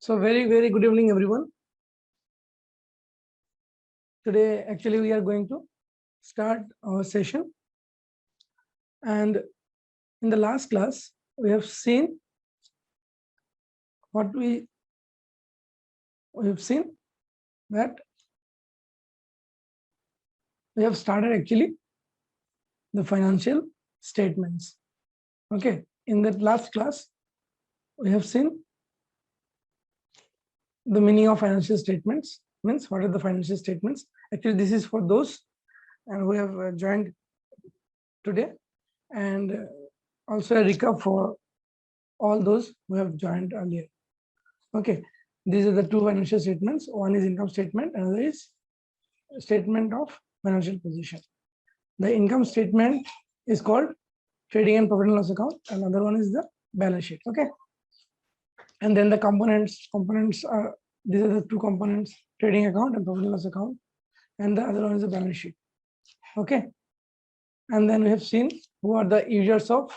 So very good evening, everyone. Today, actually, we are going to start our session. And in the last class, we have seen what we have seen that we have started actually the financial statements. Okay, in that last class, we have seen the meaning of financial statements. Means what are the financial statements? Actually, this is for those who have joined today, and also a recap for all those who have joined earlier. Okay, these are the two financial statements. One is income statement, another is statement of financial position. The income statement is called trading and profit and loss account. Another one is the balance sheet. Okay, and then the components are, these are the two components: trading account and profit and loss account, and the other one is the balance sheet. Okay, and then we have seen who are the users of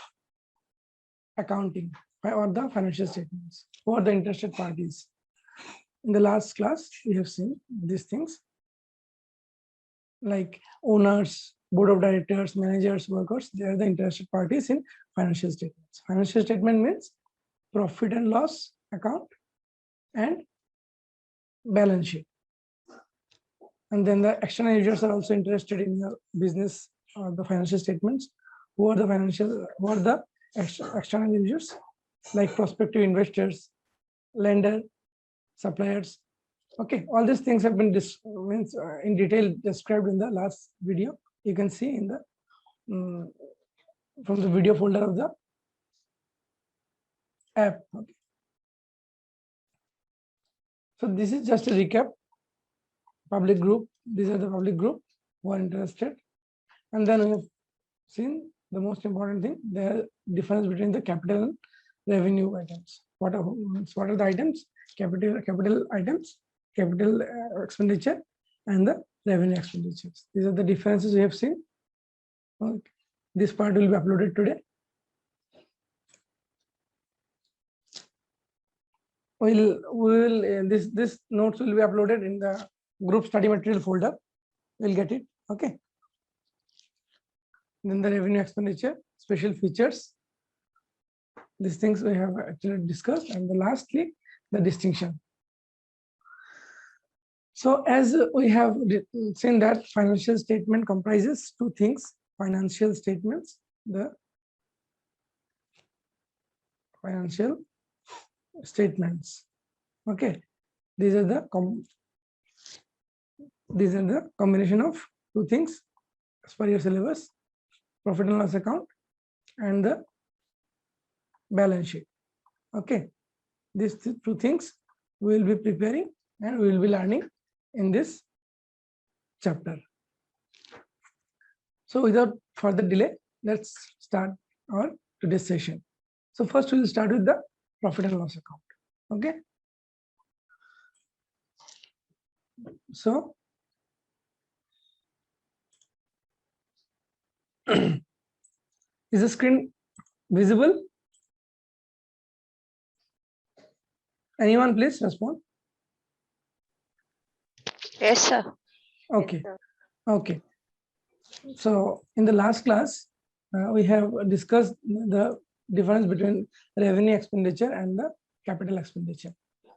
accounting or the financial statements, who are the interested parties. In the last class, we have seen these things like owners, board of directors, managers, workers. They are the interested parties in financial statements. Financial statement means profit and loss account and balance sheet. And then the external users are also interested in the business or the financial statements. Who are the external users? Like prospective investors, lender, suppliers. Okay, all these things have been in detail described in the last video. You can see in the from the video folder of the app. Okay. So this is just a recap. Public group. These are the public group who are interested, and then we have seen the most important thing: the difference between the capital and revenue items. What are the items? Capital items, capital expenditure, and the revenue expenditures. These are the differences we have seen. Okay. This part will be uploaded today. This notes will be uploaded in the group study material folder. We'll get it. Okay. Then the revenue expenditure, special features. These things we have actually discussed, and lastly, the distinction. So as we have seen that financial statement comprises two things: financial statements, the financial statements. Okay, these are the combination of two things as per your syllabus: profit and loss account and the balance sheet. Okay, these two things we will be preparing and we will be learning in this chapter. So without further delay, let's start our today's session. So first we will start with the profit and loss account. Okay, so is the screen visible? Anyone please respond? Yes, sir. Okay. Okay. So in the last class, we have discussed the difference between revenue expenditure and the capital expenditure.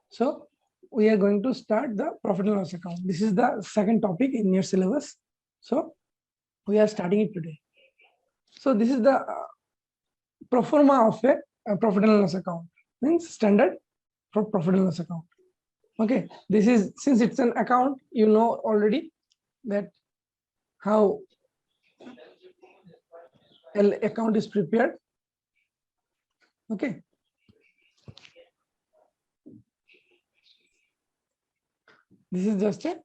So we are going to start the profit and loss account. This is the second topic in your syllabus. So we are starting it today. So this is the pro forma of a profit and loss account, means standard for profit and loss account. Okay, this is, since it's an account, you know already that how an account is prepared. Okay, this is just a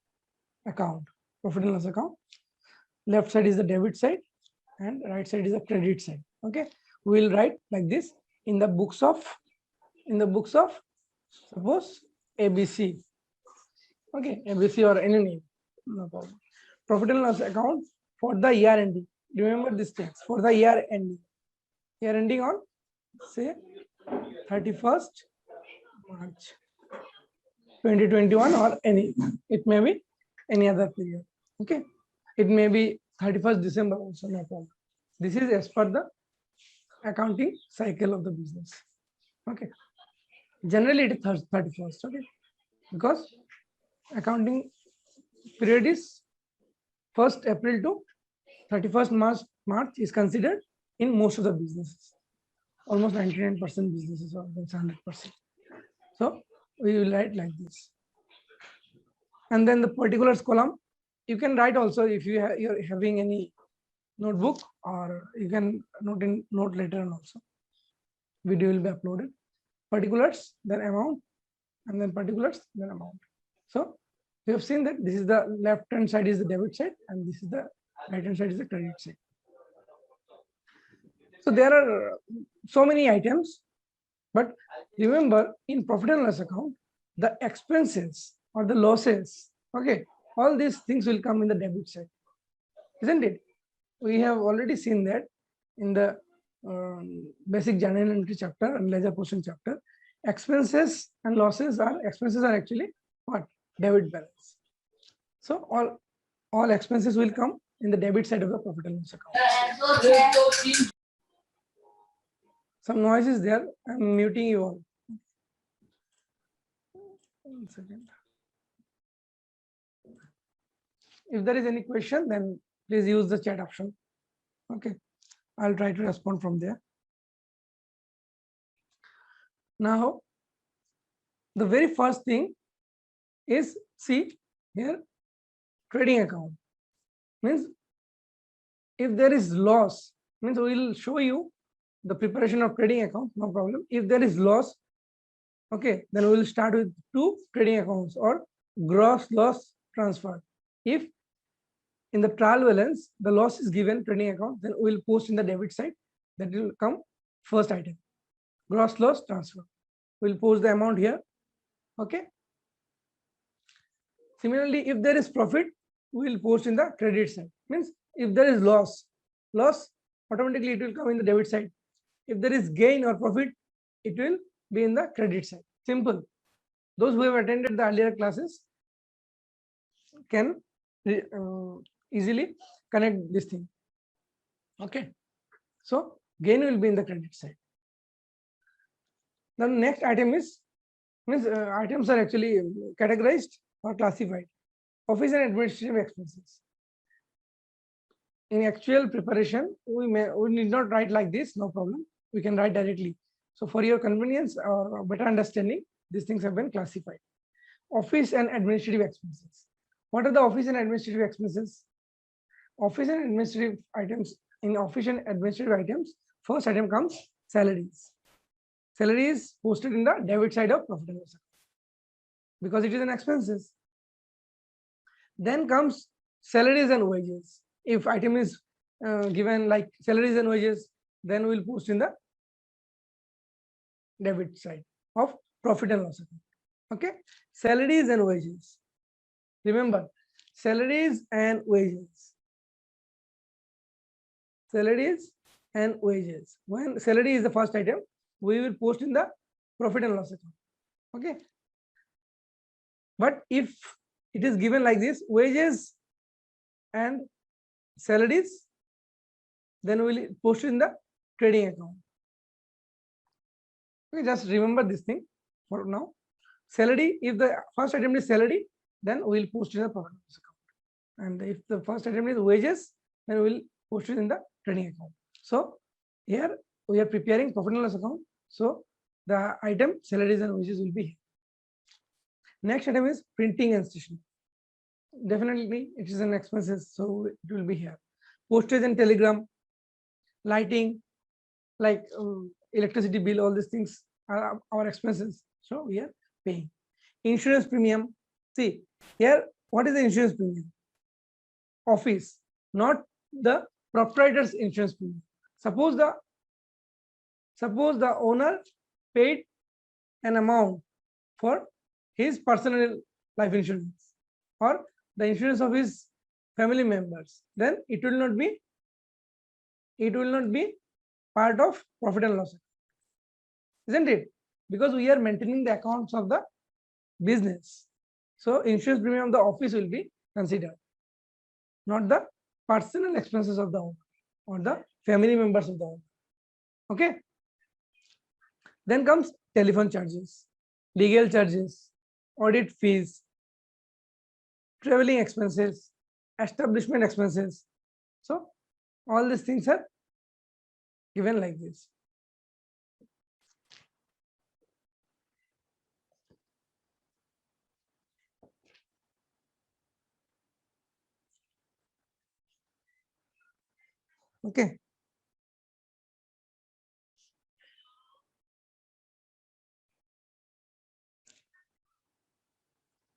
account, profit and loss account. Left side is the debit side and right side is the credit side. Okay, we will write like this in the books of suppose ABC. Okay, ABC or any name, no problem. Profit and loss account for the year ending. Remember this text for the year ending on say 31st March. 2021 or any, it may be any other period. Okay, it may be 31st December also, no problem. This is as per the accounting cycle of the business. Okay, generally it is 31st. Okay, because accounting period is 1st April to 31st March is considered in most of the businesses. Almost 99% businesses or 100%. So we will write like this. And then the particulars column, you can write also if you're having any notebook, or you can note later on also. Video will be uploaded. Particulars, then amount, and then particulars, then amount. So we have seen that this is the left hand side is the debit side, and this is the right hand side is the credit side. So there are so many items, but remember in profit and loss account, the expenses or the losses, okay, all these things will come in the debit side, isn't it? We have already seen that in the basic journal entry chapter and ledger portion chapter. Expenses and losses are actually what? Debit balance. So all expenses will come in the debit side of the profit and loss account. Some noise is there. I'm muting you all. 1 second. If there is any question, then please use the chat option. Okay, I'll try to respond from there. Now, the very first thing is, see here, trading account. Means if there is loss, means we will show you the preparation of trading account, no problem. If there is loss, okay, then we will start with 2 trading accounts or gross loss transfer. If in the trial balance the loss is given trading account, then we will post in the debit side. That will come first item, gross loss transfer. We will post the amount here. Okay. Similarly, if there is profit, we will post in the credit side. Means if there is loss automatically it will come in the debit side. If there is gain or profit, it will be in the credit side. Simple. Those who have attended the earlier classes can easily connect this thing. Okay. So gain will be in the credit side. The next item is, items are actually categorized or classified. Office and administrative expenses. In actual preparation, we need not write like this, no problem. We can write directly. So for your convenience or better understanding, these things have been classified. Office and administrative expenses. What are the office and administrative expenses? Office and administrative items. In office and administrative items, first item comes salaries. Salary is posted in the debit side of profit and loss account because it is an expenses. Then comes salaries and wages. If item is given like salaries and wages, then we'll post in the debit side of profit and loss account. Okay, salaries and wages. Remember, salaries and wages. Salaries and wages. When salary is the first item, we will post in the profit and loss account. Okay. But if it is given like this, wages and salaries, then we will post in the trading account. Okay, just remember this thing for now. Salary, if the first item is salary, then we will post in the profit and loss account. And if the first item is wages, then we will post it in the trading account. So here we are preparing profit and loss account. So the item salaries and wages will be here. Next item is printing and stationery. Definitely it is an expenses, so it will be here. Postage and telegram, lighting, like electricity bill, all these things are our expenses. So we are paying. Insurance premium. See here, what is the insurance premium? Office, not the proprietor's insurance premium. Suppose the owner paid an amount for his personal life insurance or the insurance of his family members, then it will not be part of profit and loss, isn't it? Because we are maintaining the accounts of the business. So insurance premium of the office will be considered, not the personal expenses of the owner or the family members of the owner. Okay. Then comes telephone charges, legal charges, audit fees, traveling expenses, establishment expenses. So all these things are given like this. Okay.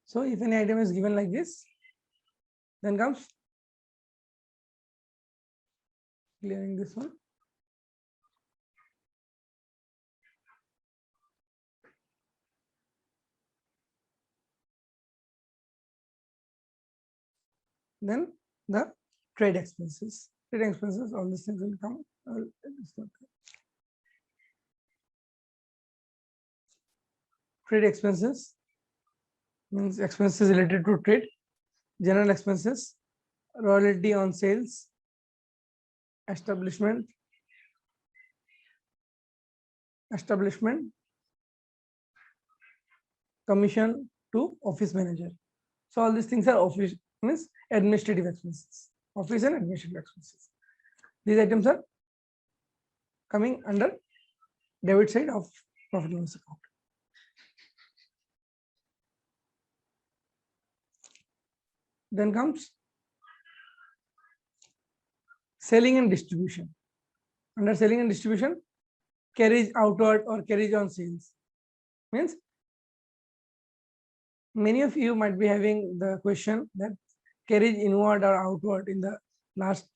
So if any item is given like this, then comes clearing this one. Then the trade expenses. Trade expenses, all these things will come. Trade expenses means expenses related to trade. General expenses, royalty on sales, establishment, commission to office manager. So all these things are office means administrative expenses, office and administrative expenses. These items are coming under debit side of profit and loss account. Then comes selling and distribution. Under selling and distribution, carriage outward or carriage on sales. Means many of you might be having the question that carriage inward or outward in the last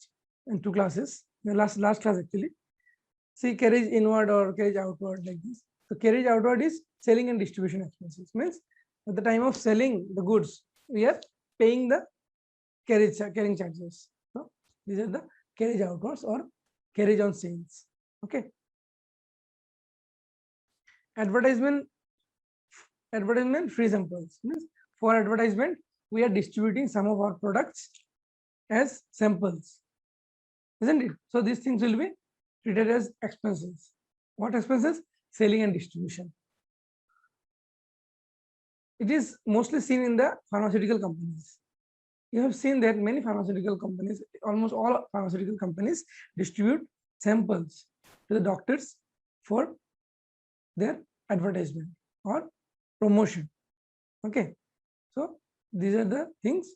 two classes, the last class actually. See, carriage inward or carriage outward like this. So carriage outward is selling and distribution expenses. Means at the time of selling the goods, we are paying the carrying charges. So these are the carriage outwards or carriage on sales. Okay. Advertisement free samples means for advertisement we are distributing some of our products as samples, isn't it? So these things will be treated as expenses. What expenses? Selling and distribution. It is mostly seen in the pharmaceutical companies. You have seen that many pharmaceutical companies, almost all pharmaceutical companies, distribute samples to the doctors for their advertisement or promotion. Okay. So these are the things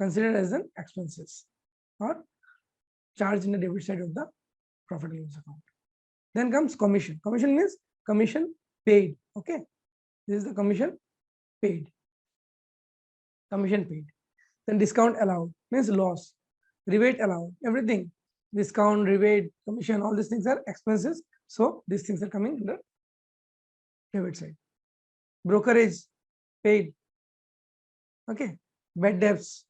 considered as an expenses or charged in the debit side of the profit and loss account. Then comes commission. Commission means commission paid. Okay. This is the commission paid. Commission paid. Then discount allowed means loss. Rebate allowed. Everything. Discount, rebate, commission, all these things are expenses. So these things are coming under debit side. Brokerage paid. Okay. Bad debts,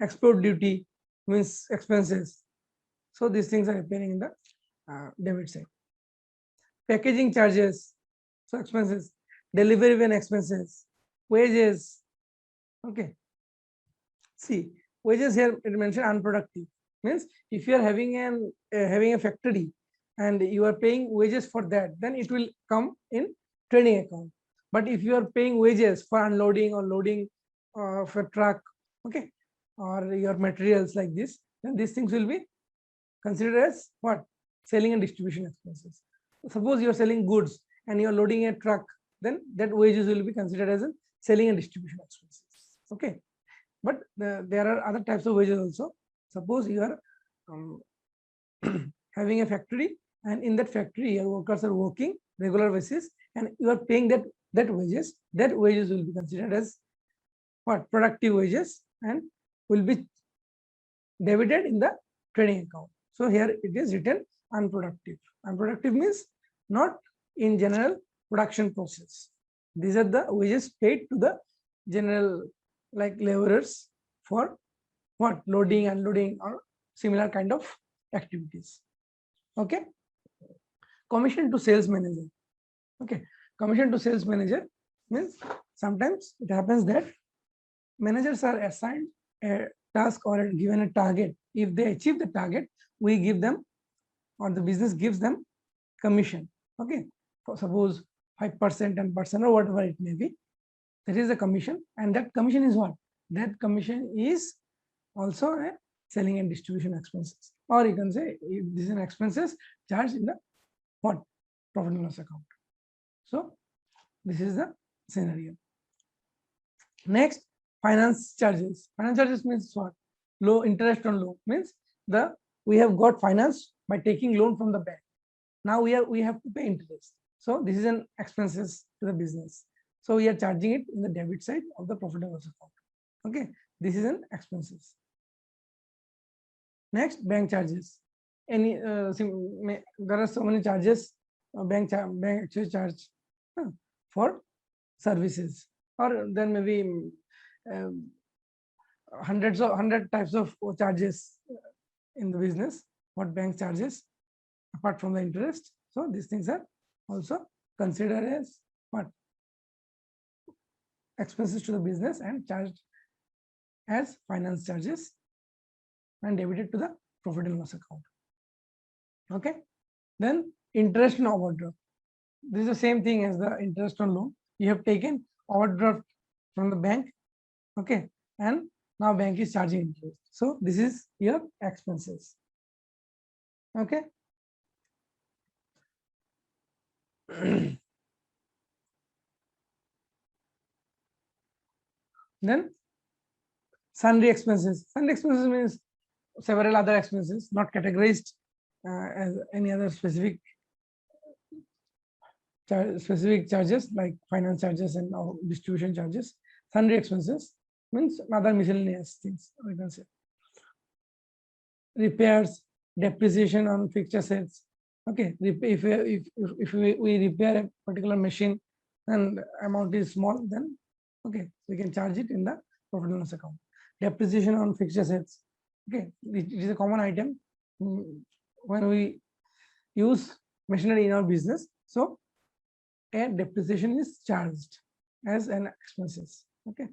export duty means expenses. So these things are appearing in the debit side. Packaging charges, so expenses. Delivery van expenses, wages. Okay. See, wages here it mentioned unproductive means if you are having a factory and you are paying wages for that, then it will come in trading account. But if you are paying wages for unloading or loading for truck, okay, or your materials like this, then these things will be considered as what? Selling and distribution expenses. Suppose you are selling goods and you are loading a truck, then that wages will be considered as a selling and distribution expenses. Okay. But there are other types of wages also. Suppose you are having a factory and in that factory your workers are working regular basis and you are paying that wages will be considered as what? Productive wages and will be debited in the trading account. So here it is written unproductive. Unproductive means not in general production process. These are the wages paid to the general like laborers for what? Loading, unloading or similar kind of activities. Okay. Commission to sales manager. Okay. Commission to sales manager Means sometimes it happens that managers are assigned a task or given a target. If they achieve the target, we give them, or the business gives them, commission. Okay, for suppose 5%, 10%, or whatever it may be. That is the commission, and that commission is what? That commission is also a selling and distribution expenses, or you can say this is an expenses charged in the what? Profit and loss account. So this is the scenario. Next, finance charges. Finance charges means what? Low interest on loan means we have got finance by taking loan from the bank. Now we have to pay interest. So this is an expenses to the business. So we are charging it in the debit side of the profit and loss account. Okay, this is an expenses. Next, bank charges. There are so many charges bank actually charge for services, or there may be hundred types of charges in the business. What bank charges apart from the interest? So these things are also considered as what? Expenses to the business and charged as finance charges and debited to the profit and loss account. Okay, then interest on overdraft. This is the same thing as the interest on loan. You have taken overdraft from the bank, okay, and now bank is charging interest. So this is your expenses. Okay. Then sundry expenses. Sundry expenses means several other expenses not categorized as any other specific charges like finance charges and distribution charges. Sundry expenses means other miscellaneous things, we can say. Repairs, depreciation on fixed assets. Okay, if we repair a particular machine and amount is small, then okay, we can charge it in the profit and loss account. Depreciation on fixed assets. Okay, it is a common item when we use machinery in our business. So a depreciation is charged as an expenses. Okay,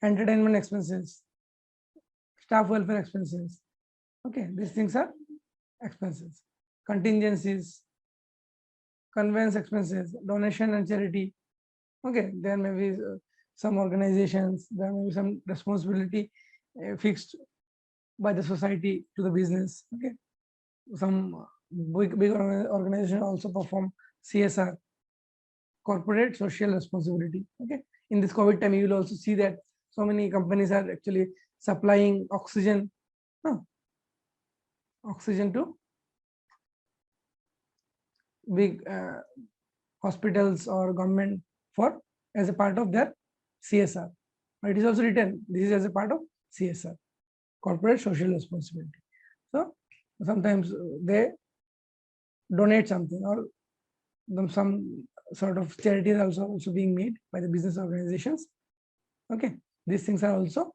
entertainment expenses, staff welfare expenses. Okay, these things are expenses. Contingencies, conveyance expenses, donation and charity. Okay, there may be some organizations, there may be some responsibility fixed by the society to the business. Okay, some big organization also perform CSR, corporate social responsibility. Okay, in this COVID time, you will also see that so many companies are actually supplying oxygen, oxygen to big hospitals or government for as a part of their CSR. But it is also written this is as a part of CSR, corporate social responsibility. So sometimes they donate something, or some sort of charity is also being made by the business organizations. Okay, these things are also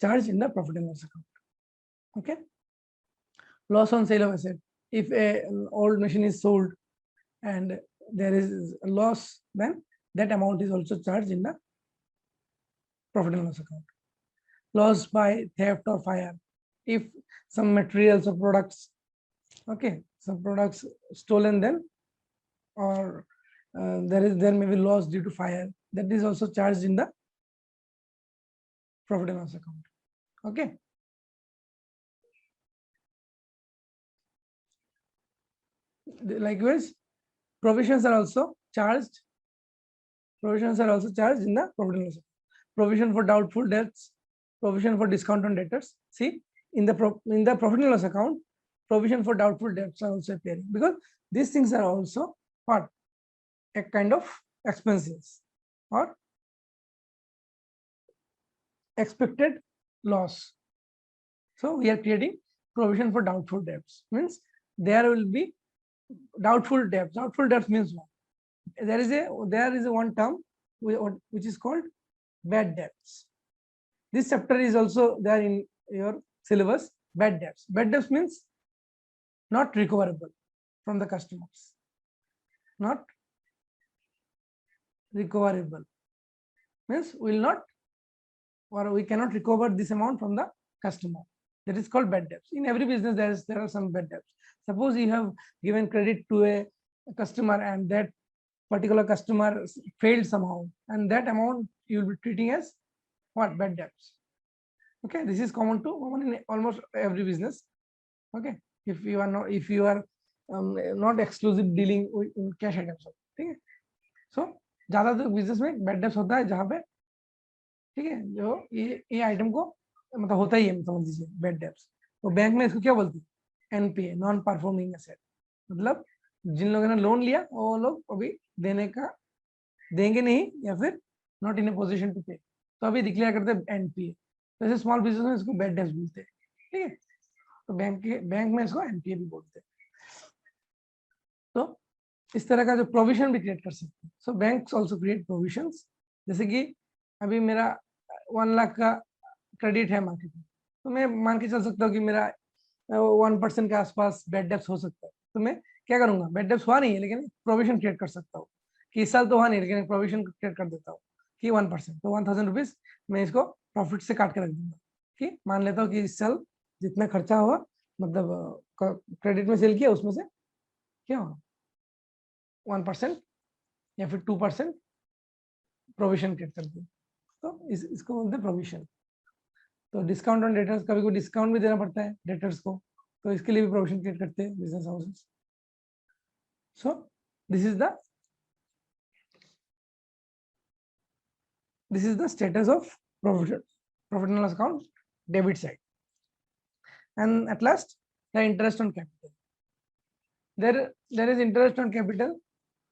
charged in the profit and loss account. Okay, loss on sale of asset. If an old machine is sold and there is a loss, then that amount is also charged in the profit and loss account. Loss by theft or fire. If some materials or products, okay, some products stolen, then or there may be loss due to fire, that is also charged in the profit and loss account. Okay. Likewise, provisions are also charged. Provisions are also charged in the profit and loss account. Provision for doubtful debts, provision for discount on debtors. See, in the profit and loss account, provision for doubtful debts are also appearing, because these things are also what? A kind of expenses or expected loss. So we are creating provision for doubtful debts. Means there will be doubtful debts. Doubtful debts means what? There is a one term which is called bad debts. This chapter is also there in your syllabus. Bad debts. Bad debts means not recoverable from the customers. Not recoverable. Means we will not, or we cannot recover this amount from the customer. That is called bad debts. In every business, there are some bad debts. Suppose you have given credit to a customer and that particular customer failed somehow, and that amount you will be treating as what? Bad debts. Okay, this is common in almost every business. Okay, if you are not exclusive dealing in cash items. ठीक है, so ज्यादातर business में bad debts होता है जहाँ पे, ठीक है, जो ये आइटम को मतलब होता ही है, समझ लीजिए बैड डेब्ट्स। तो बैंक में इसको क्या बोलते हैं? NPA, non performing asset. मतलब जिन लोगों ने लोन लिया वो लोग अभी देंगे नहीं, या फिर not in a position to pay, तो अभी डिक्लेयर करते हैं एनपीए। तो ऐसे स्मॉल बिजनेस में इसको बैड डेब्ट्स बोलते हैं। ठीक है, तो बैंक में इसको एनपीए भी बोलते हैं। तो इस तरह का जो प्रोविजन भी क्रिएट कर सकते हैं। सो बैंक्स आल्सो क्रिएट प्रोविजंस। जैसे कि अभी मेरा 1 लाख का क्रेडिट है मार्केट में, तो मैं मान के चल सकता हूँ कि मेरा 1% के आसपास बैड डेब्ट्स हो सकता है। तो मैं क्या करूंगा? बैड डेब्ट्स हुआ नहीं है लेकिन प्रोविजन क्रिएट कर सकता हूँ कि इस साल तो हुआ नहीं, लेकिन प्रोविजन क्रिएट कर देता हूँ कि 1%, तो 1000 रुपीज मैं इसको प्रॉफिट से काट के रख दूंगा कि मान लेता हूँ कि इस साल जितना खर्चा हुआ, मतलब क्रेडिट में सेल किया, उसमें से क्या हुआ 1% या फिर 2% प्रोविजन क्रिएट कर दिया। तो इसको बोलते हैं प्रोविजन। तो डिस्काउंट ऑन डेटर्स, कभी कोई डिस्काउंट भी देना पड़ता है डेटर्स को, तो इसके लिए भी प्रोविजन क्रिएट करते हैं business houses. So this is the status of profit and loss account debit side. And at last, the interest on capital. There is interest on capital,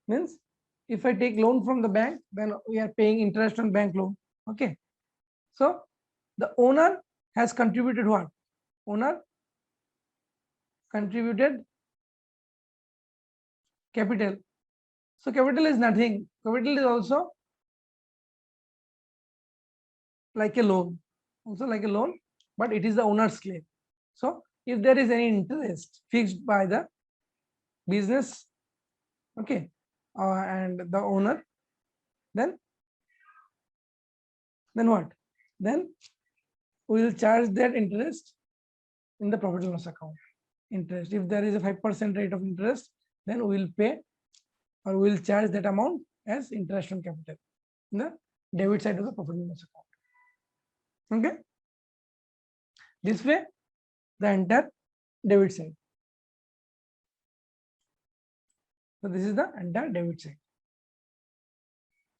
means if I take loan from the bank, then we are paying interest on bank loan. Okay, so the owner has contributed what? Owner contributed capital. So capital is nothing. Capital is also like a loan, but it is the owner's claim. So if there is any interest fixed by the business, okay, and the owner, then what? Then we will charge that interest in the profit and loss account. Interest, if there is a 5% rate of interest, then we will pay, or we will charge that amount as interest on capital in the debit side of the profit and loss account. Okay, this way the entire debit side. So this is the entire debit side.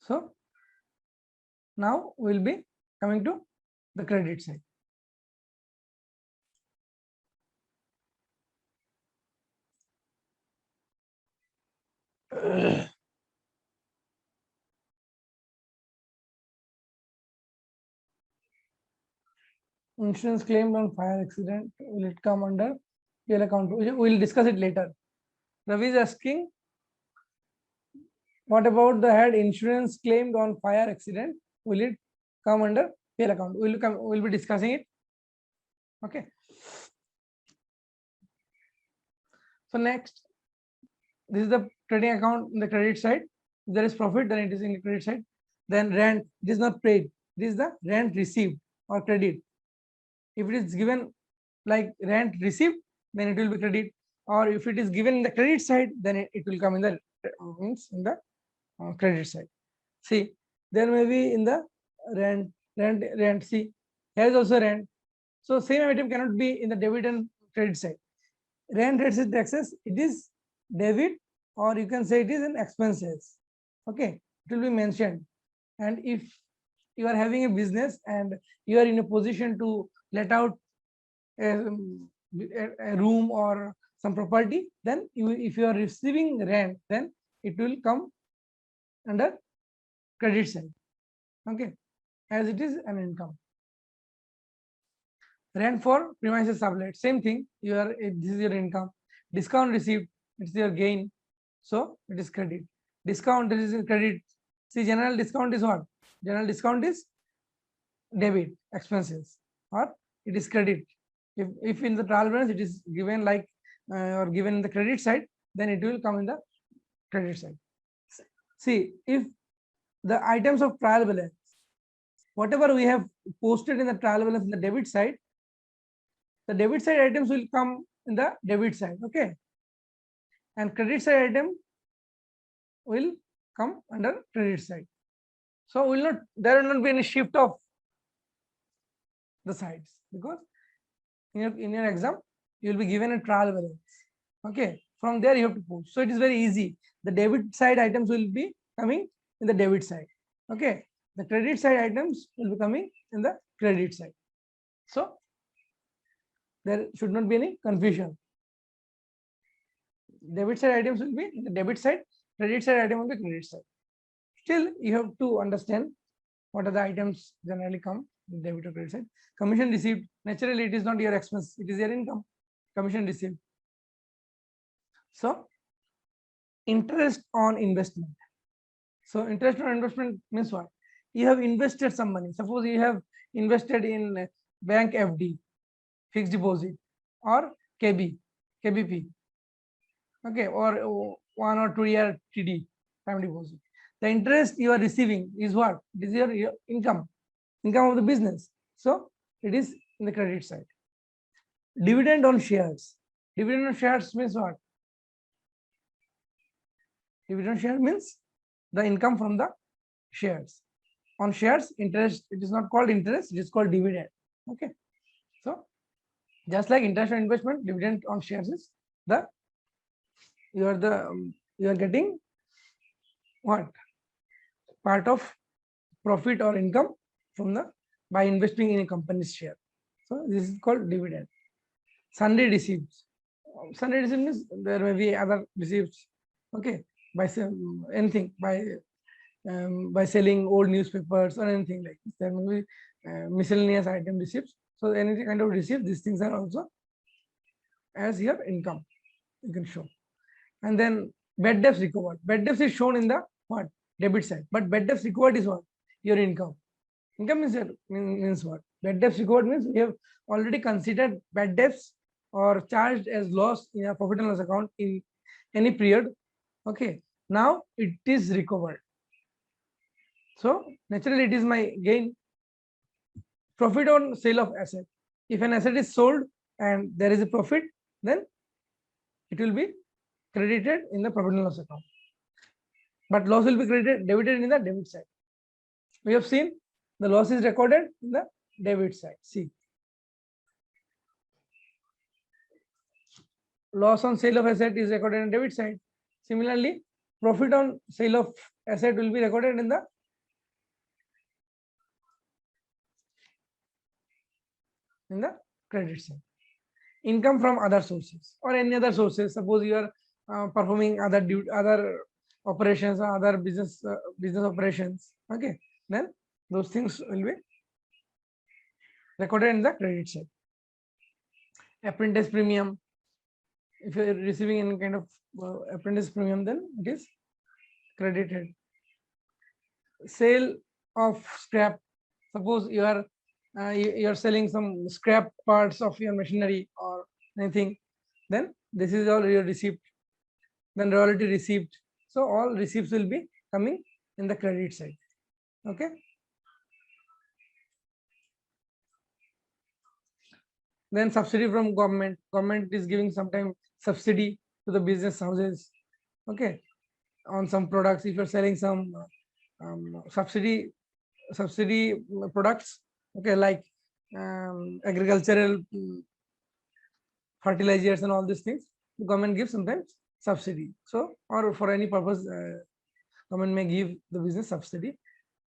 So now we will be coming to the credit side. Insurance claimed on fire accident, will it come under PL account? We will discuss it later. Ravi is asking, what about the head insurance claimed on fire accident? Will it come under PL account? We'll be discussing it. Okay. So next, this is the trading account in the credit side. If there is profit, then it is in the credit side. Then rent, this is not paid. This is the rent received or credit. If it is given like rent received, then it will be credit. Or if it is given in the credit side, then it will come in the credit side. See, there may be in the rent. See, here is also rent. So same item cannot be in the debit and credit side. Rent receipt taxes, it is debit, or you can say it is an expenses. Okay, it will be mentioned. And if you are having a business and you are in a position to let out a room or some property, then if you are receiving rent, then it will come under credit side. Okay, as it is an income. Rent for premises sublet, same thing. This is your income. Discount received, it's your gain, so it is credit. Discount, this is credit. See, general discount is what? General discount is debit, expenses, or it is credit. If in the trial balance it is given like or given in the credit side, then it will come in the credit side. See, if the items of trial balance, whatever we have posted in the trial balance in the debit side, the debit side items will come in the debit side, okay, and credit side item will come under credit side. So there will not be any shift of the sides, because in your exam you will be given a trial balance, okay, from there you have to post. So it is very easy. The debit side items will be coming in the debit side, okay, the credit side items will be coming in the credit side. So there should not be any confusion. Debit side items will be in the debit side, credit side item will be credit side. Still you have to understand what are the items generally come in debit or credit side. Commission received, naturally it is not your expense, it is your income. Commission received. So interest on investment. So interest on investment means what? You have invested some money. Suppose you have invested in bank FD, fixed deposit, or KBP, okay, or 1 or 2 year TD, time deposit. The interest you are receiving is what? It is your income of the business. So it is in the credit side. Dividend on shares. Dividend on shares means what? Dividend share means the income from the shares. On shares, interest, it is not called interest, it is called dividend. Okay. So just like interest on investment, dividend on shares is the you are getting what? Part of profit or income from the by investing in a company's share. So this is called dividend. Sundry receipts. Sundry receipts means there may be other receipts, okay, by anything, by selling old newspapers or anything like this. There may be miscellaneous item receipts. So any kind of receipt, these things are also as your income you can show. And then bad debts recovered. Bad debts is shown in the what? Debit side. But bad debts recovered is what? Your income. Income means what? Bad debts recovered means we have already considered bad debts or charged as loss in a profit and loss account in any period. Okay. Now it is recovered. So naturally it is my gain. Profit on sale of asset. If an asset is sold and there is a profit, then it will be credited in the profit and loss account. But loss will be debited in the debit side. We have seen the loss is recorded in the debit side. See, loss on sale of asset is recorded in the debit side. Similarly, profit on sale of asset will be recorded in the credit side. Income from other sources or any other sources. Suppose you are performing other operations or other business operations. Okay, then those things will be recorded in the credit side. Apprentice premium. If you are receiving any kind of apprentice premium, then it is credited. Sale of scrap. Suppose you are selling some scrap parts of your machinery or anything, then this is all your receipt. Then royalty received. So all receipts will be coming in the credit side. Okay. Then subsidy from government. Government is giving sometime subsidy to the business houses. Okay, on some products. If you're selling some subsidy products, okay, like agricultural fertilizers and all these things, the government gives sometimes subsidy. So, or for any purpose, government may give the business subsidy.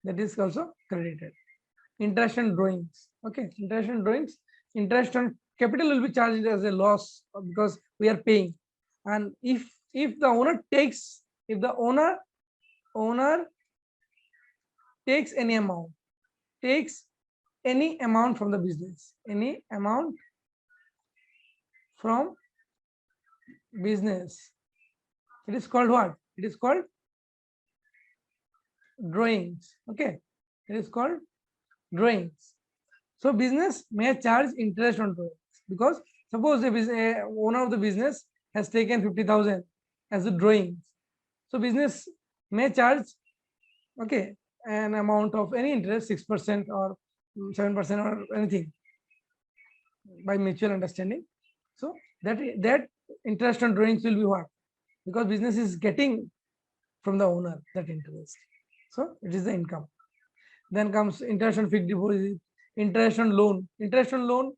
That is also credited. Interest on drawings. Okay, interest on drawings. Interest on capital will be charged as a loss because we are paying. And if the owner takes, if the owner takes any amount, from the business, any amount from business, it is called what? It is called drawings. Okay, it is called drawings. So business may charge interest on drawings because suppose a owner of the business has taken 50,000 as a drawings. So business may charge, okay, an amount of any interest, 6% or 7% or anything by mutual understanding. So that interest on drawings will be what? Because business is getting from the owner that interest. So it is the income. Then comes interest on fixed deposit, interest on loan. Interest on loan,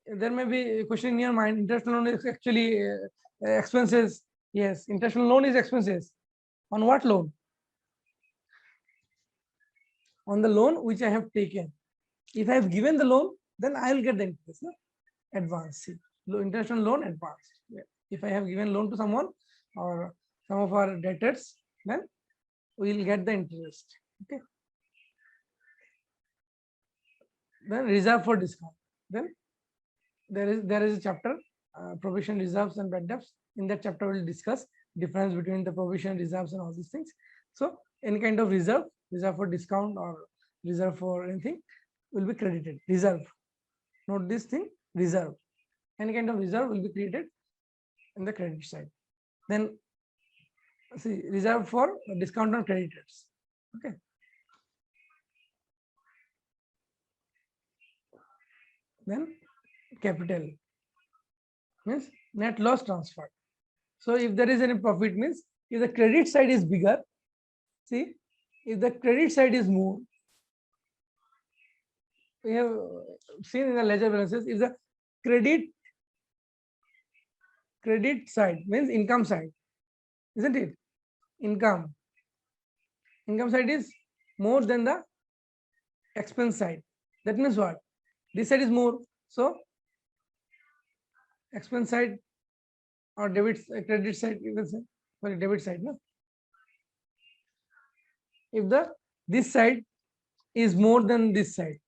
there may be a question in your mind. Interest on loan is actually expenses. Yes, interest on loan is expenses. On what loan? On the loan which I have taken. If I have given the loan, then I will get the interest. No? Advance. See, interest on loan advanced. Yeah. If I have given loan to someone or some of our debtors, then we will get the interest. Okay. Then reserve for discount. Then there is a chapter, provision, reserves, and bad debts. In that chapter, we'll discuss difference between the provision, reserves, and all these things. So any kind of reserve for discount or reserve for anything will be credited. Reserve. Note this thing, reserve. Any kind of reserve will be created in the credit side. Then see, reserve for discount on creditors. Okay. Then capital means net loss transferred. So if there is any profit, means if the credit side is bigger, see, if the credit side is more, we have seen in the ledger balances, if the credit side means income side, isn't it? Income side is more than the expense side. That means what? This side is more, so expense side or credit side, you can say, sorry, debit side, no? If this side is more than this side,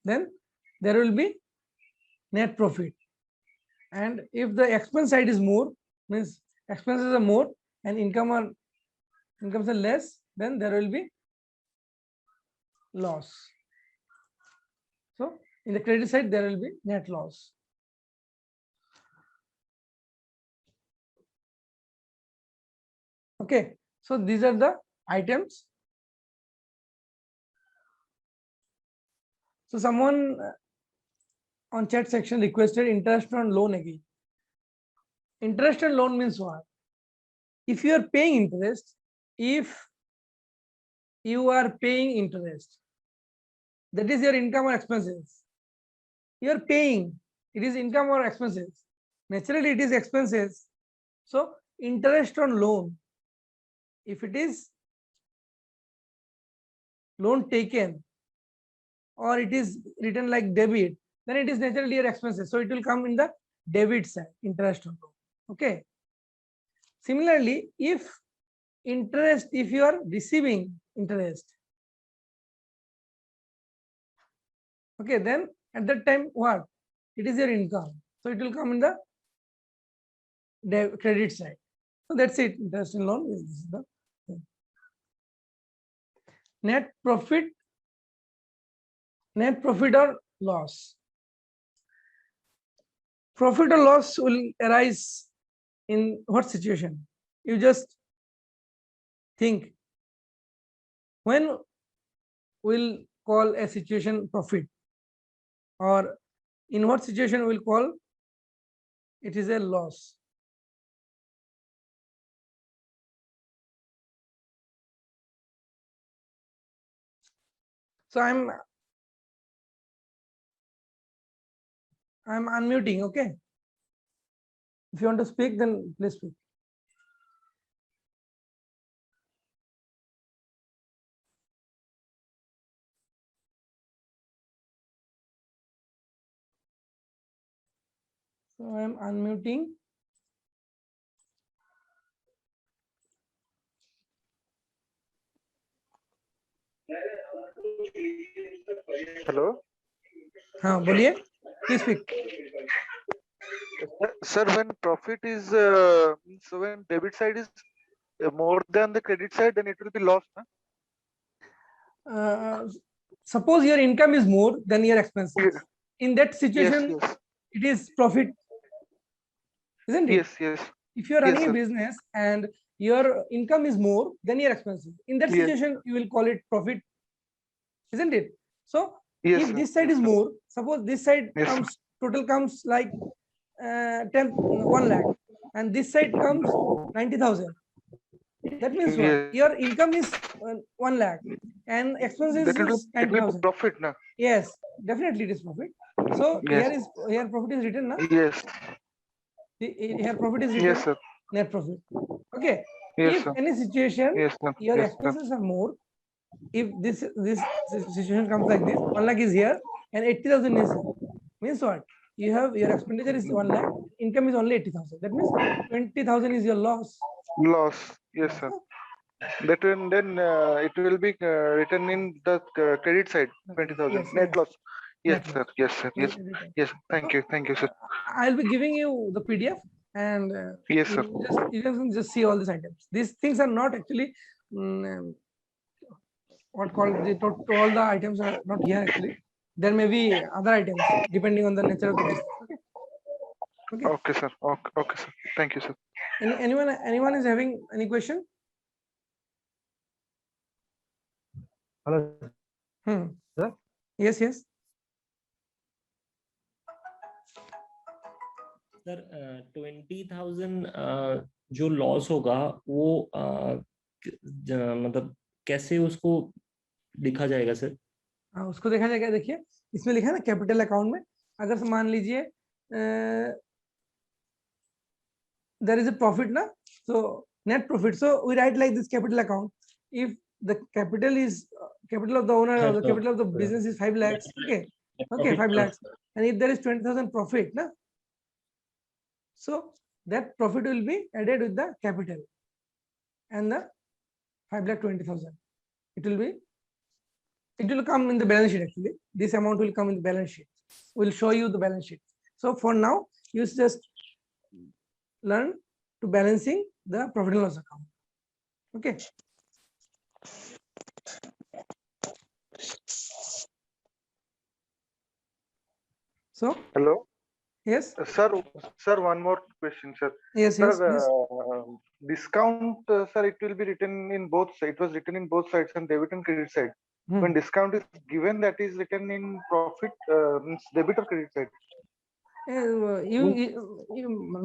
then there will be net profit. And if the expense side is more, means expenses are more and incomes are less, then there will be loss. So in the credit side, there will be net loss. Okay, so these are the items. So someone on chat section requested interest on loan again. Interest on loan means what? If you are paying interest, that is your income or expenses. You are paying, it is income or expenses. Naturally, it is expenses. So interest on loan, if it is loan taken or it is written like debit, then it is naturally your expenses. So it will come in the debit side, interest on loan. Okay. Similarly, if you are receiving interest, okay, then at that time what? It is your income. So it will come in the credit side. So that's it. Interest on loan is the thing. Net profit or loss. Profit or loss will arise in what situation? You just think, when we'll call a situation profit, or in what situation we'll call it is a loss? So I'm unmuting, okay? If you want to speak, then please speak. So I'm unmuting. Hello. हाँ बोलिए, please speak. Sir, when profit is so when debit side is more than the credit side, then it will be lost, huh? Suppose your income is more than your expenses. Yeah. In that situation, Yes. it is profit, isn't it? Yes. If you are Yes, running a sir. business and your income is more than your expenses, in that Clear. situation, you will call it profit isn't it? So Yes, if sir. this side Yes, is sir. more, suppose this side Yes, sir. comes, total comes like 1 lakh, and this side comes 90,000. That means what? Yes. Your income is 1 lakh and expenses That will is be, it will be 90,000. profit, na? Yes, definitely it is profit. So Yes. here profit is written, na? Yes. Here profit is Yes, written, sir. net profit. Okay. Yes, If sir. any situation Yes, sir. your Yes, sir. expenses are more, if this situation comes like this, 1 lakh is here and 80,000 is here, means what? You have your expenditure is 1 lakh, income is only 80,000. That means 20,000 is your loss. Loss. Yes, sir. That will then it will be written in the credit side, 20,000 Yes, net yes, loss. Yes, net sir. loss. Yes, sir. Yes. Written. Yes. So, Thank you, sir. I'll be giving you the PDF and Yes, sir. you can just see all these items. These things are not actually what called all the items are not here actually. There may be other items depending on the nature of the business. Okay. Okay. Okay, sir. Okay, sir. Thank you, sir. Anyone is having any question? Hello, sir. Yes, yes. Sir 20,000 जो loss होगा वो मतलब कैसे उसको लिखा जाएगा sir? हाँ, उसको देखा जाएगा। देखिए इसमें लिखा है ना कैपिटल अकाउंट में, अगर से मान लीजिए देयर इज अ प्रॉफिट ना, so net profit, so we write like this capital account. If the capital is capital of the owner or the capital of the business is 5 lakhs, okay, 5 lakhs, and if there is 20,000 profit na, so that profit will be added with the capital and the 5,20,000. It will come in the balance sheet actually. This amount will come in the balance sheet. We'll show you the balance sheet. So for now, you just learn to balancing the profit and loss account. Okay. So Hello. yes, Sir, one more question, sir. yes, Sir, yes, yes. discount, sir, it will be written in both sides. It was written in both sides, on debit and credit side. Hmm. When discount is given, that is written in profit, means debit or credit side. You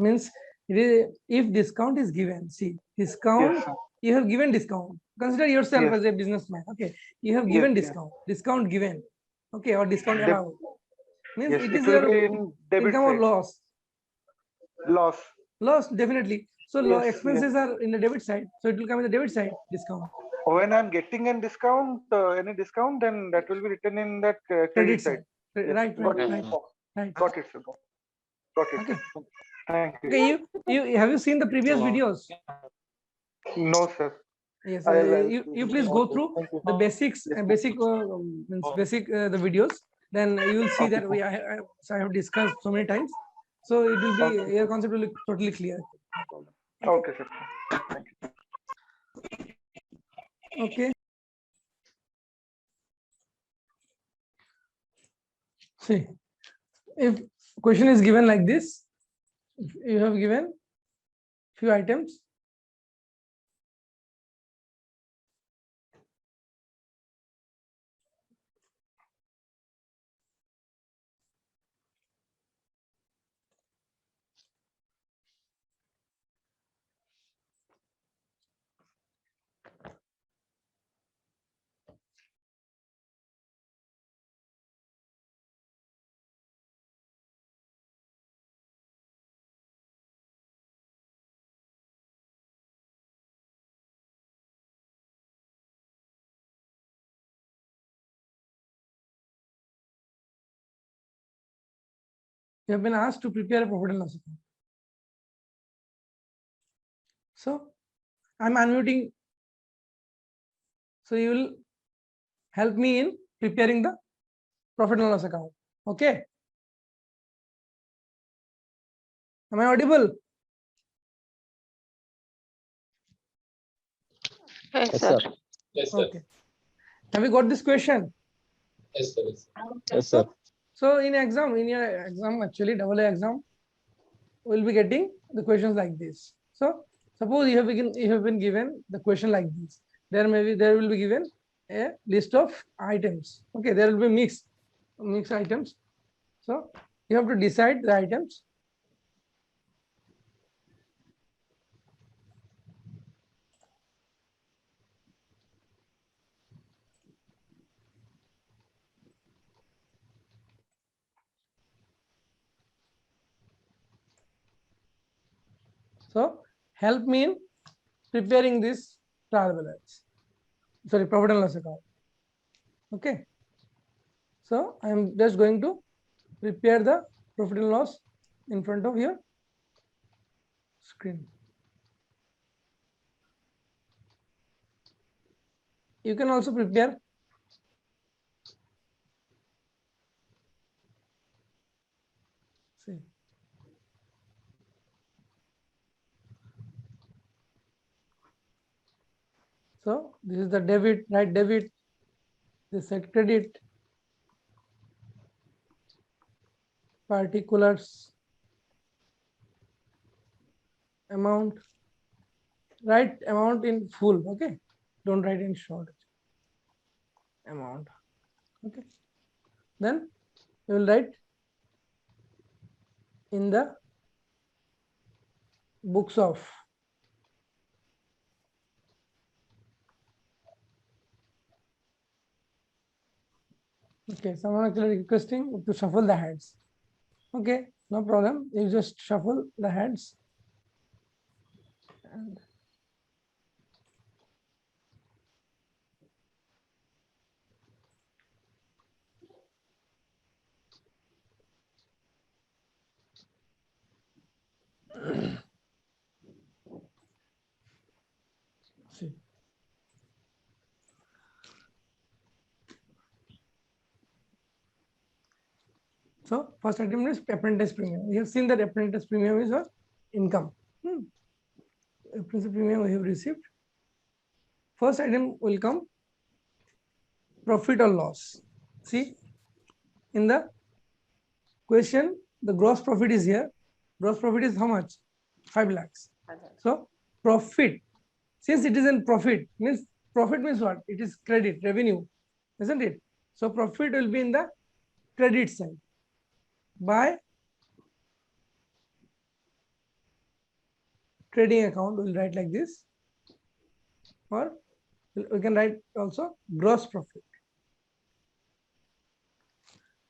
means if discount is given, see discount, Yes, sir. you have given discount. Consider yourself Yes. as a businessman. Okay, you have Yes, given yes. discount given. Okay, or discount Deb- allowed. Means Yes, it it is will your be in debit income or side. loss. Loss. Loss, definitely. So Yes, expenses are in the debit side, so it will come in the debit side discount. When I'm getting a discount, any discount, then that will be written in that credit Credit side. side. Yes. Right, Got right, it. right, right. Got it, sir. Got it. Okay. Sir. Thank you. Okay, you have you seen the previous videos? No, sir. Yes, I'll you please go through Thank you. the basics, Yes, basic means basic the videos. Then you will see Okay. that I have discussed so many times. So it will be Okay. your concept will be totally clear. Okay, sir. Okay. See, if question is given like this, if you have given few items. You have been asked to prepare a profit and loss account. So I'm unmuting. So you will help me in preparing the profit and loss account. Okay. Am I audible? Yes, sir. Okay. Have you got this question? Yes, sir. Yes, sir. So in your exam, actually double A exam, we'll be getting the questions like this. So suppose you have been given the question like this. There will be given a list of items. Okay, there will be mixed items. So you have to decide the items. So help me in preparing this trial balance. Sorry, profit and loss account. Okay. So I am just going to prepare the profit and loss in front of your screen. You can also prepare see. So this is the debit, right? Debit, this is credit, particulars, amount, write amount in full. Okay, don't write in short. Amount. Okay, then you will write in the books of okay. Someone actually requesting to shuffle the heads. Okay, no problem. You just shuffle the heads. And see. So first item is apprentice premium. We have seen that apprentice premium is a income. Apprentice premium we have received. First item will come profit or loss. See, in the question, the gross profit is here. Gross profit is how much? 5 lakhs. So profit, since it is in profit means what? It is credit, revenue, isn't it? So profit will be in the credit side by trading account. We'll write like this, or we can write also gross profit.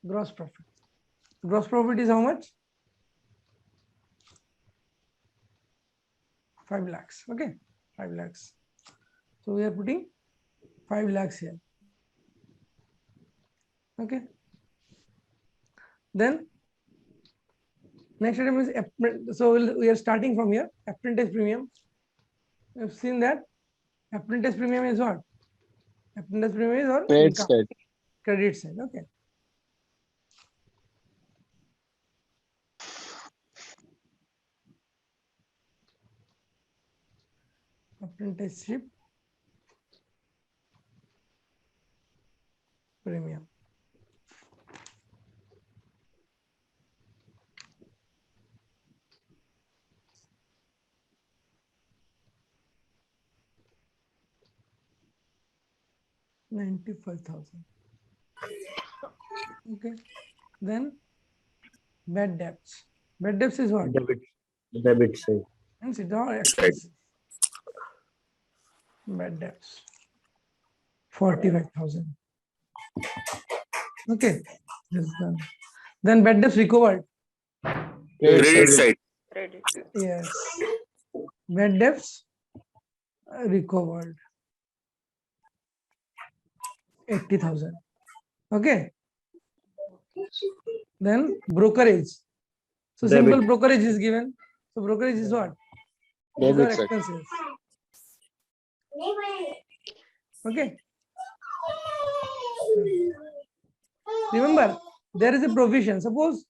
Gross profit. Gross profit is how much? 5 lakhs. Okay, 5 lakhs. So we are putting 5 lakhs here. Okay. Then next item is so we are starting from here. Apprentice premium. We've seen that apprentice premium is what? Apprentice premium is or Credit income? side. Credit side. Okay. Apprenticeship premium. $95,000. Okay. Then bad debts. Bad debts is what? Debit side. And sit down expenses. Bad debts. 45,000. Okay. This is done. Then bad debts recovered. Credit side. Yes. Bad debts recovered. 80,000. Okay. Then brokerage. So Debit. simple brokerage is given. So brokerage is what? These are Debit side. expenses. Okay. Remember, there is a provision. Suppose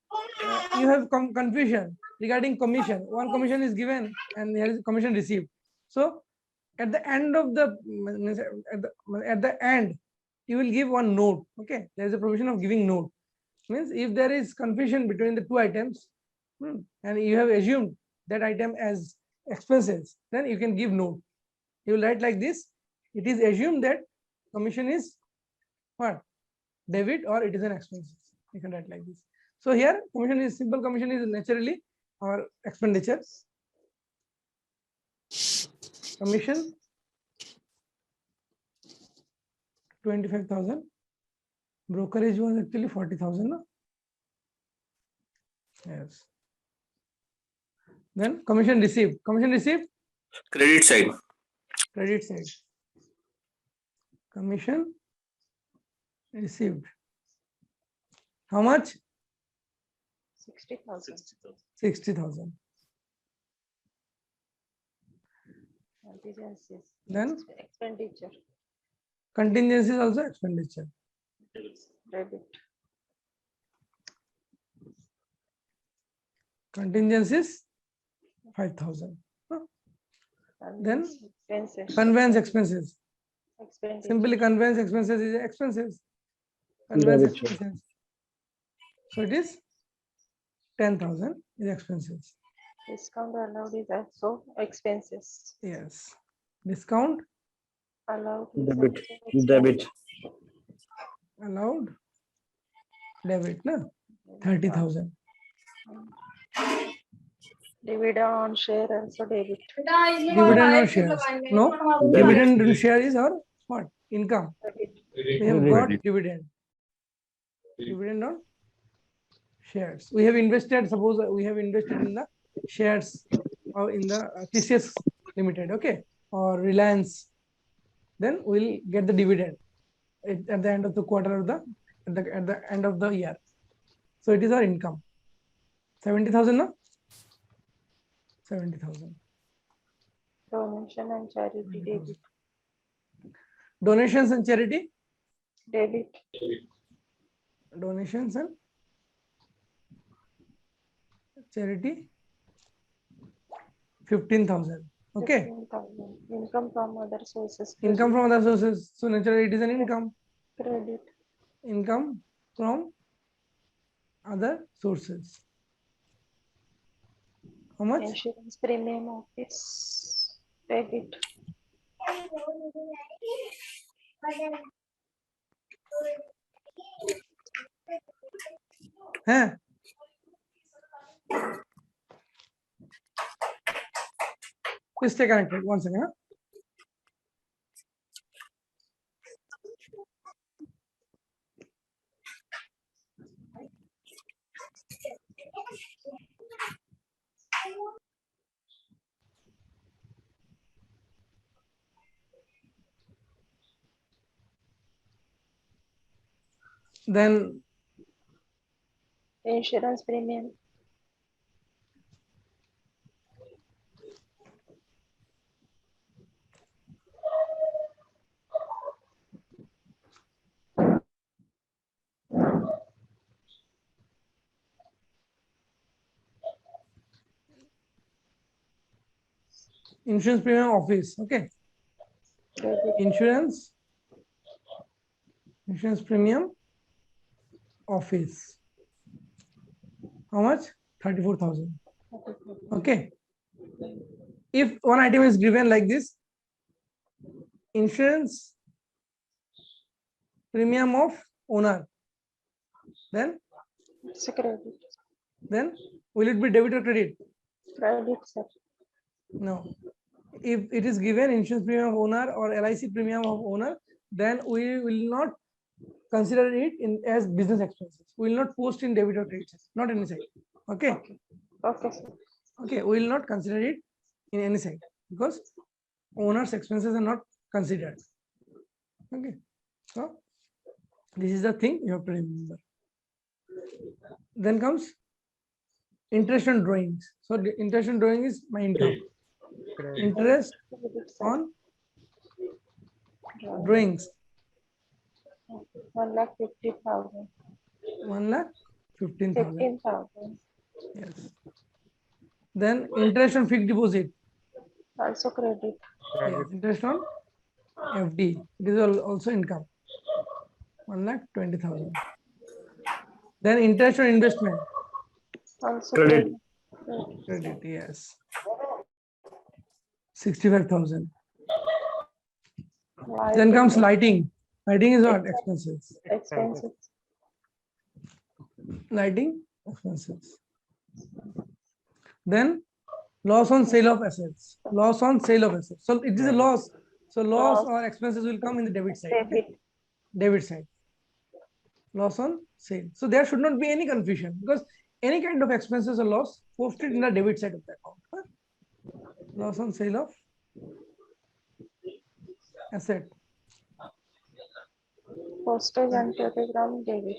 you have confusion regarding commission. One commission is given and there is commission received. So at the end of the at the end, you will give one note. Okay, there is a provision of giving note. Means if there is confusion between the two items, and you have assumed that item as expenses, then you can give note. You will write like this. It is assumed that commission is what? Debit or it is an expense. You can write like this. So here commission is simple commission is naturally our expenditure. Commission 25,000. Brokerage was actually 40,000. No? Yes. Then commission received. Commission received. Credit side. Credit side. Commission received. How much? 60,000. 60,000. Contingencies. Then Expenditure. contingency is also expenditure. Debit. Contingencies 5,000. Then Expenses. Conveyance expenses. Expenditure. Simply conveyance expenses is expenses. Conveyance Debit. expenses. So it is 10,000 is expenses. Discount allowed is also expenses. Yes. Discount Allowed is Debit. also Debit. allowed. Debit, no? 30,000. Dividend on share also debit. Dividend or shares? No. Dividend and share is our what? Income. Debit. We have got dividend. Dividend on shares. We have invested, suppose we have invested in the shares or in the TCS Limited, okay, or Reliance. Then we'll get the dividend at the end of the quarter or at the end of the year. So it is our income. 70,000, no? 70,000. Donation and charity debit. Donations and charity. Debit. Donations and charity 15,000. Okay. 15,000. Income from other sources. Income from other sources. So naturally it is an income. Credit. Income from other sources. How much? Insurance premium office. Debit. Huh? Please stay connected. 1 second. Huh? Then Insurance premium. insurance premium office. Okay. Debit. Insurance premium office. How much? 34,000. Okay. If one item is given like this, insurance premium of owner, then It's a credit. will it be debit or credit? Credit, sir. No. If it is given insurance premium of owner or LIC premium of owner, then we will not consider it as business expenses. We will not post in debit or credit, not any side. Okay. Okay, sir. Okay, we will not consider it in any side because owner's expenses are not considered. Okay. So this is the thing you have to remember. Then comes interest on drawings. So the interest on drawing is my income. Interest Credit, sir. on drawings 1,50,000. 1,15,000. 15,000. Yes. Then interest on fixed deposit. Also credit. Yes. Interest on FD. It is also income. 1,20,000. Then interest on investment. Also Credit. credit. Credit. Yes. 65,000. Then comes lighting. Lighting is what? Expenses. Expenses. Lighting expenses. Then loss on sale of assets. Loss on sale of assets. So it is a loss. So loss Loss. or expenses will come in the debit side. Okay? Debit. Debit side. Loss on sale. So there should not be any confusion because any kind of expenses or loss posted in the debit side of the account. Huh? Loss on sale of asset. Postage and telegram debit.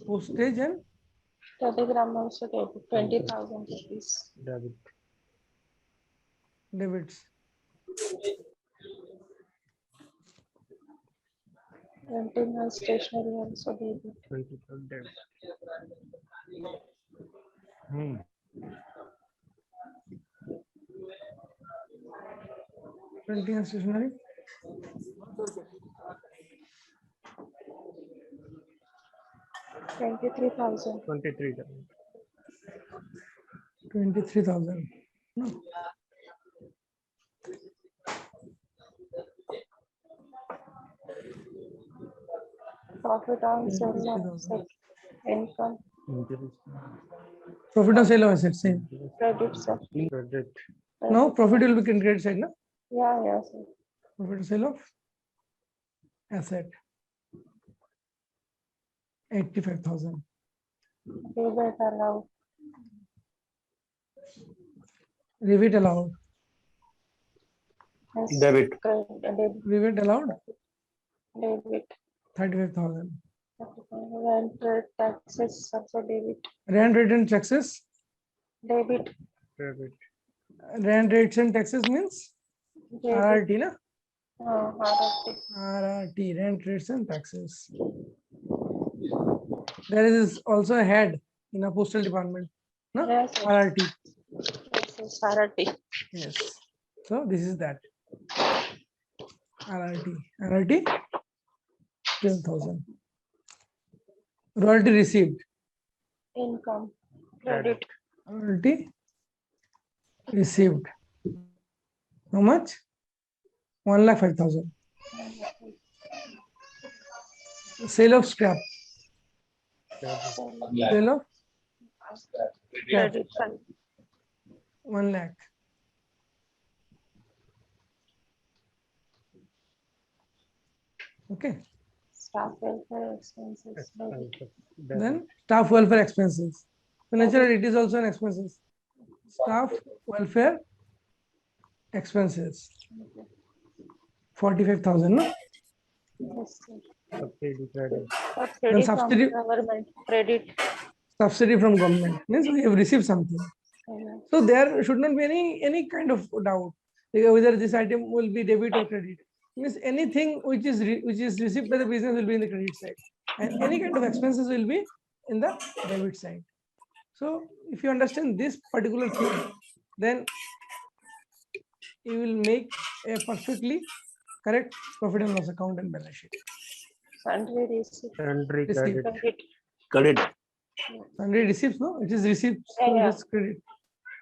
Postage and Telegram also debit. 20,000 rupees. Debit. debits. Printing and stationery also debit. 20,000 debit. Hmm. Printing and stationery. Twenty-three thousand. 23,000. 23,000. No. Profit on sale of 23,000. asset. Income. Profit on sale of assets. Same. Credit sir. Credit. No, profit will be in credit side. No? Yeah, yeah, sir. Profit on sale of asset. 85,000. Rebate allowed. Rebate allowed. Yes, Debit. Debit. Rebate allowed. Debit. 35,000. Rent rate taxes also debit. Rent rate and taxes. Debit. Debit. Rent rates and taxes means Debit. RRT. Na? RRT. RRT. Rent rates and taxes. There is also a head in a postal department. No? Yes, yes. RRT. Yes, yes, RRT. Yes. So this is that. RRT. RRT 12,000. Royalty received. Income. Credit. Royalty received. How much? 1,05,000. Sale of scrap. Sale of Credit. 1 lakh. Okay. Staff welfare expenses. Debit. Then staff welfare expenses. So naturally it is also an expenses. Staff welfare expenses. 45,000. No? Yes, sir. Subsidy credit. Subsidy from subsidy- government. Credit. Subsidy from government means we have received something. Yes. So there should not be any kind of doubt whether this item will be debit or credit. Means anything which is received by the business will be in the credit side, and any kind of expenses will be in the debit side. So if you understand this particular thing, then you will make a perfectly correct profit and loss account and balance sheet. Sundry receipt. Sundry Receipt. credit. Credit. Credit. Sundry receipts, no? It is receipts. Yeah, So yeah. it is credit.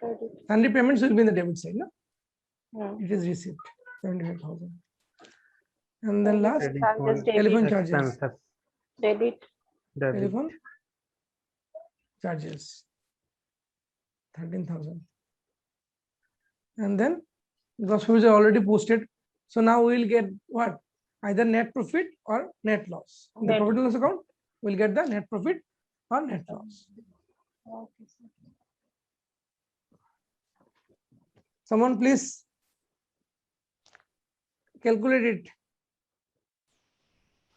Credit. Sundry payments will be in the debit side, no? Hmm. It is receipt 75,000. And then last Charges telephone debit. charges. Expenses. Debit. Debit. Telephone charges 13,000. And then gross profits are already posted. So now we will get what? Either net profit or net loss. In the Net. profit and loss account, we'll get the net profit or net loss. Okay, sir. Someone please calculate it.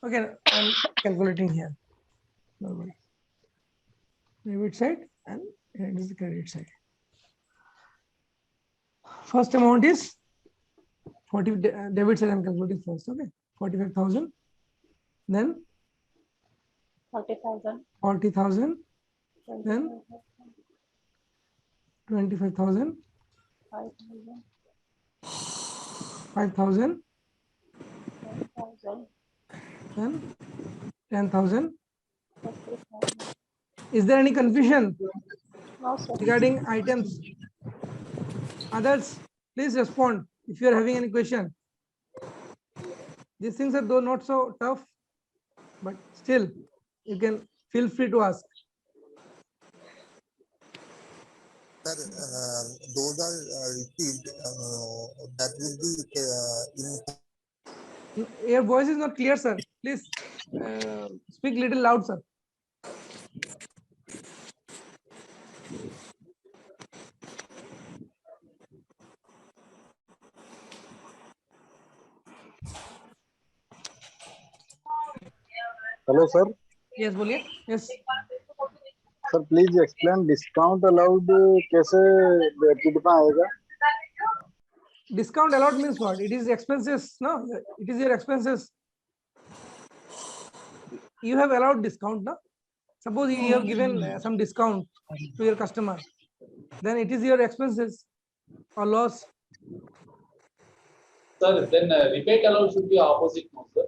Okay, I'm calculating here. No worry. Debit side and here is the credit side. First amount is 40 debit side. I'm calculating first. Okay, 45,000. Then 40,000. 40,000. Then 25,000. 5,000. 5,000. 10,000. Then 10,000. 50,000. Is there any confusion No, sir. regarding items? Others, please respond if you are having any question. These things are though not so tough, but still you can feel free to ask. Sir, those are received. That will be in Your voice is not clear, sir. Please speak little loud, sir. Hello, sir. Yes, बोलिए. Yes. Sir, please explain discount allowed कैसे कितना आएगा? Discount allowed means what? It is expenses, no? It is your expenses. You have allowed discount, no? Suppose you have given some discount to your customer, then it is your expenses or loss. Sir, then rebate allowed should be opposite, no, sir?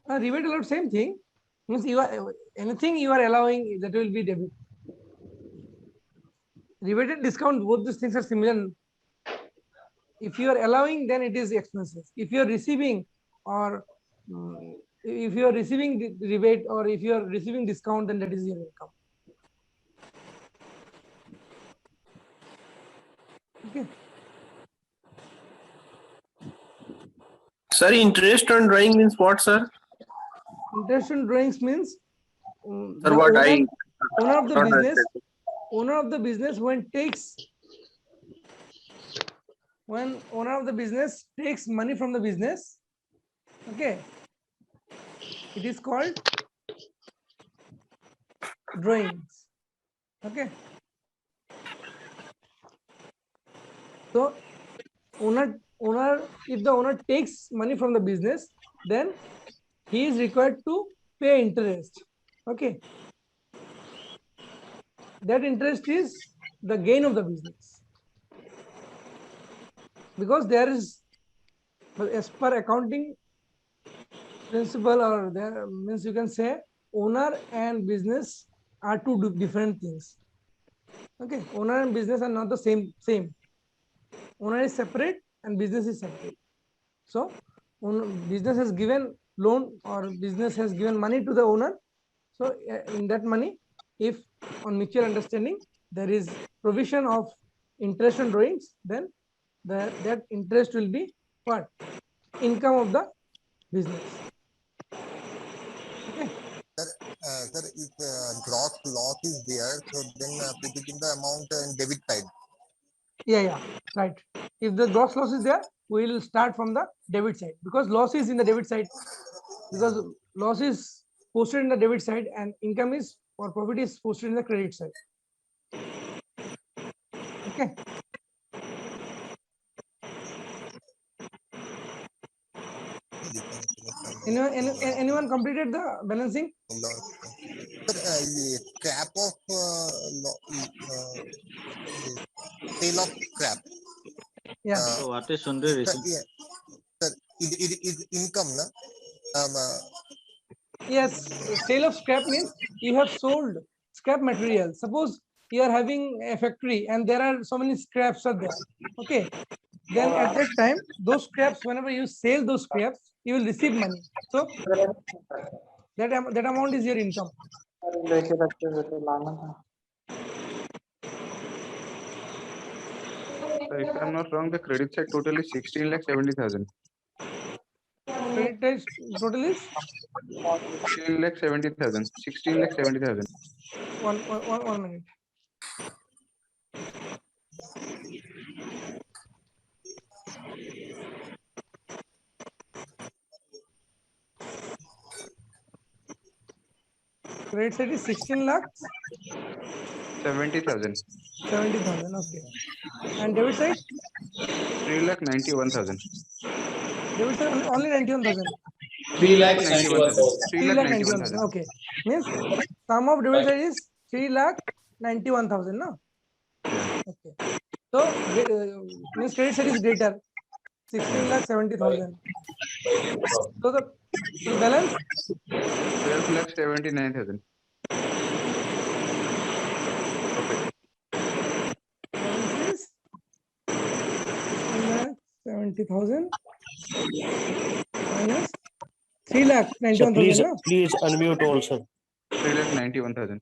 Rebate allowed, same thing. Means you are anything you are allowing, that will be debit. Rebate and discount, both these things are similar. If you are allowing, then it is expenses. If you are receiving, or if you are receiving the rebate, or if you are receiving discount, then that is your income. Okay. Sir, interest on drawing means what, sir? Interest on drawings means Sir, the what I owner of the not business, understand. owner of the business when owner of the business takes money from the business, okay, it is called drawings. Okay. So if the owner takes money from the business, then he is required to pay interest. Okay. That interest is the gain of the business, because there is, as per accounting principle, or there means, you can say owner and business are two different things. Okay. Owner and business are not the same. Owner is separate and business is separate. So business has given loan, or business has given money to the owner. So in that money, if on mutual understanding there is provision of interest on drawings, then that interest will be what? Income of the business. Okay. Sir, if gross loss is there, so then put it in the amount in debit side. Yeah, right. If the gross loss is there, we will start from the debit side, because loss is in the debit side, because loss is posted in the debit side and income is, or profit is posted in the credit side. Okay. Anyone completed the balancing? Sir, scrap of sale of scrap. Yeah. So what is Sundar receipt? Sir, it is income, na? Yes, sale of scrap means you have sold scrap material. Suppose you are having a factory and there are so many scraps are there. Okay. Then at that time, those scraps, whenever you sell those scraps, you will receive money. So that amount is your income. If I'm not wrong, the credit side total is 16,70,000. Credit side total is 16,70,000. 16,70,000. One minute. Credit side is 16 lakhs 70,000. 70,000. Okay. And debit side? 3,91,000. Debit side only 91,000. 3,91,000. 3,91,000. Okay. Means sum of debit side is 3,91,000. No. Okay. So means credit side is greater, 16,70,000. So the balance 12,79,000. balance is 16,70,000 minus 3,91,000 Sir, please, ना? please unmute also. 3,91,000.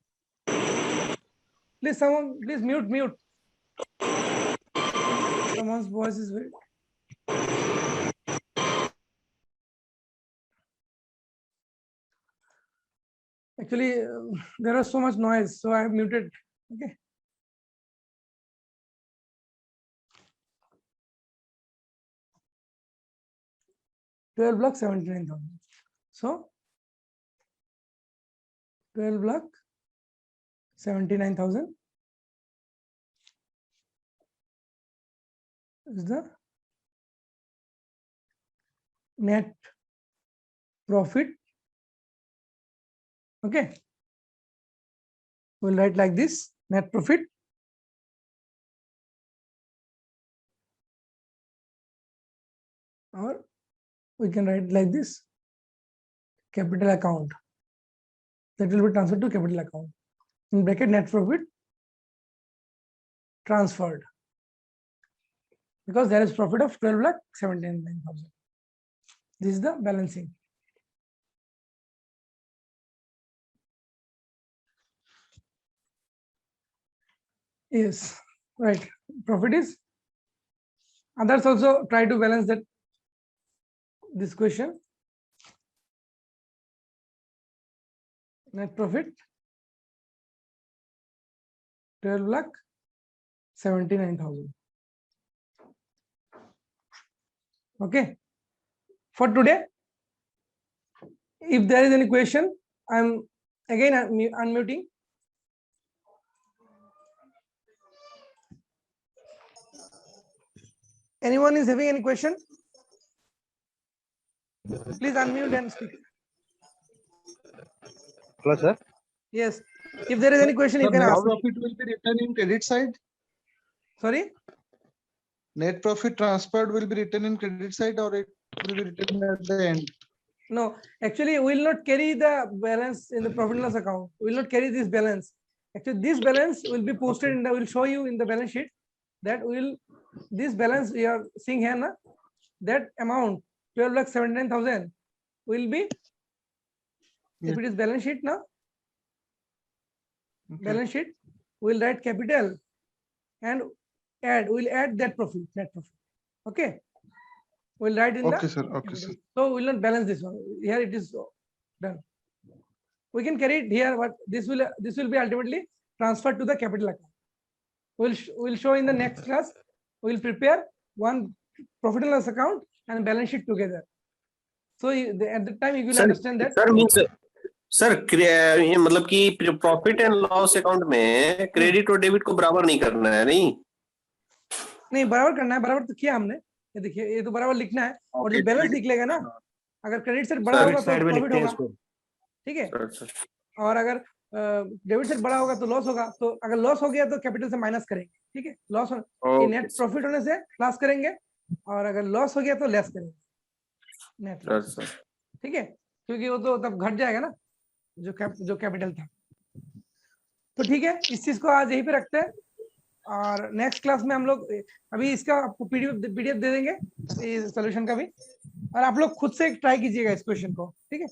Please, someone, please mute. Someone's voice is very. Actually, there is so much noise, so I have muted. Okay. $12 lakh 79,000. So 12 lakh 79,000 is the net profit. Okay. We'll write like this: net profit or we can write like this: capital account. That will be transferred to capital account. In bracket, net profit transferred, because there is profit of 12 lakh 79,000. This is the balancing. Yes, right. Profit is. Others also try to balance that. This question. Net profit 12 lakh 79,000. Okay. For today, if there is any question, I'm again unmuting. Anyone is having any question? Please unmute and speak. Hello, sir. Yes. If there is any question, you can ask. Profit will be written in credit side. Sorry? Net profit transferred will be written in credit side, or it will be written at the end. No, actually, we will not carry the balance in the profit and loss account. We will not carry this balance. Actually, this balance will be posted in the, will show you in the balance sheet that will, this balance you are seeing here, na, that amount 12 lakh 79,000 will be, if it is balance sheet now, balance sheet, we'll write capital and we'll add that profit, net profit. Okay. We'll write in Okay, the. sir. Okay, sir. So we'll not balance this one. Here it is done. We can carry it here, but this will be ultimately transferred to the capital account. We'll show in the next class. We'll prepare one profit and loss account and balance sheet together. So at the time you will understand that. Sir means sir ये मतलब कि profit and loss account में credit और debit को बराबर नहीं करना है, नहीं बराबर करना है, बराबर तो किया हमने। ये देखिए, ये तो बराबर लिखना है और जो बैलेंस निकलेगा ना, अगर क्रेडिट से बड़ा होगा तो प्रॉफिट होगा, ठीक है, और अगर डेबिट से बड़ा होगा तो लॉस होगा। तो अगर लॉस हो गया तो कैपिटल से माइनस करेंगे, ठीक है, लॉस नेट प्रॉफिट होने से प्लस करेंगे, और अगर लॉस हो गया तो लेस करेंगे नेट, ठीक है, क्योंकि वो तो तब घट जाएगा ना जो कैपिटल था। तो ठीक है, इस चीज को आज यहीं पे रखते हैं और नेक्स्ट क्लास में हम लोग अभी इसका आपको पीडीएफ दे देंगे, सॉल्यूशन का भी, और आप लोग खुद से ट्राई कीजिएगा इस क्वेश्चन को, ठीक है।